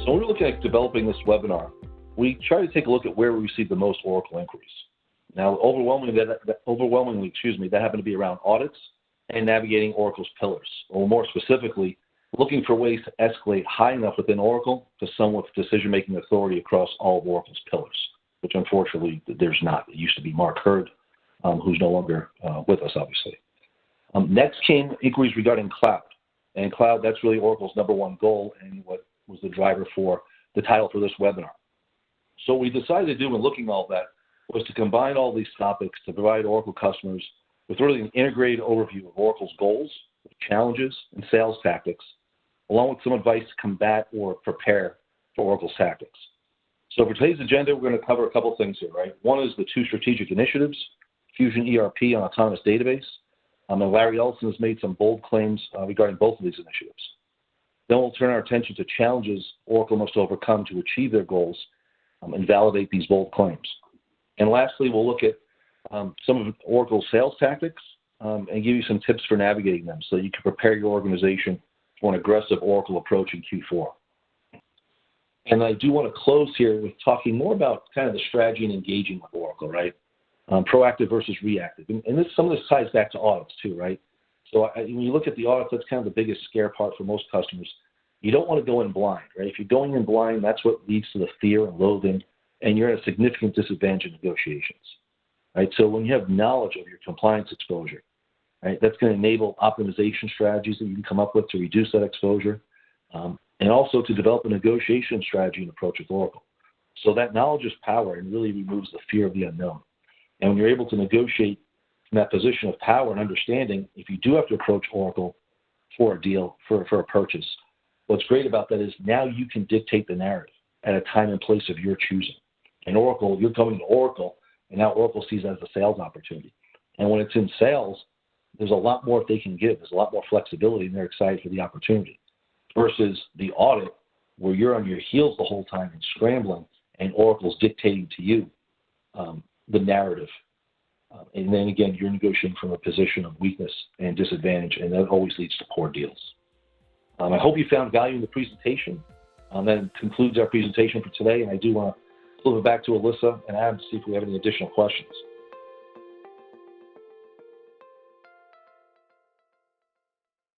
So when we're looking at developing this webinar, we try to take a look at where we receive the most Oracle inquiries. Now, overwhelmingly, that happened to be around audits and navigating Oracle's pillars, or more specifically, looking for ways to escalate high enough within Oracle to someone with decision-making authority across all of Oracle's pillars, which unfortunately there's not. It used to be Mark Hurd, who's no longer with us, obviously. Next came inquiries regarding cloud. And cloud, that's really Oracle's #1 goal and what was the driver for the title for this webinar. So what we decided to do when looking at all that was to combine all these topics to provide Oracle customers with really an integrated overview of Oracle's goals, challenges, and sales tactics, along with some advice to combat or prepare for Oracle's tactics. So for today's agenda, we're going to cover a couple things here, right? One is the 2 strategic initiatives, Fusion ERP and Autonomous Database. And Larry Ellison has made some bold claims regarding both of these initiatives. Then we'll turn our attention to challenges Oracle must overcome to achieve their goals and validate these bold claims. And lastly, we'll look at some of Oracle's sales tactics and give you some tips for navigating them so you can prepare your organization for an aggressive Oracle approach in Q4. And I do want to close here with talking more about kind of the strategy and engaging with Oracle, right? Proactive versus reactive. And some of this ties back to audits too, right? So when you look at the audits, that's kind of the biggest scare part for most customers. You don't want to go in blind, right? If you're going in blind, that's what leads to the fear and loathing, and you're at a significant disadvantage in negotiations, right? So when you have knowledge of your compliance exposure, right, that's going to enable optimization strategies that you can come up with to reduce that exposure, and also to develop a negotiation strategy and approach with Oracle. So that knowledge is power and really removes the fear of the unknown. And when you're able to negotiate from that position of power and understanding, if you do have to approach Oracle for a deal, for a purchase, what's great about that is now you can dictate the narrative at a time and place of your choosing. And Oracle, you're coming to Oracle, and now Oracle sees that as a sales opportunity. And when it's in sales, there's a lot more they can give. There's a lot more flexibility, and they're excited for the opportunity. Versus the audit, where you're on your heels the whole time and scrambling, and Oracle's dictating to you the narrative. And then again, you're negotiating from a position of weakness and disadvantage, and that always leads to poor deals. I hope you found value in the presentation. That concludes our presentation for today, and I do want to flip it back to Alyssa and Adam to see if we have any additional questions.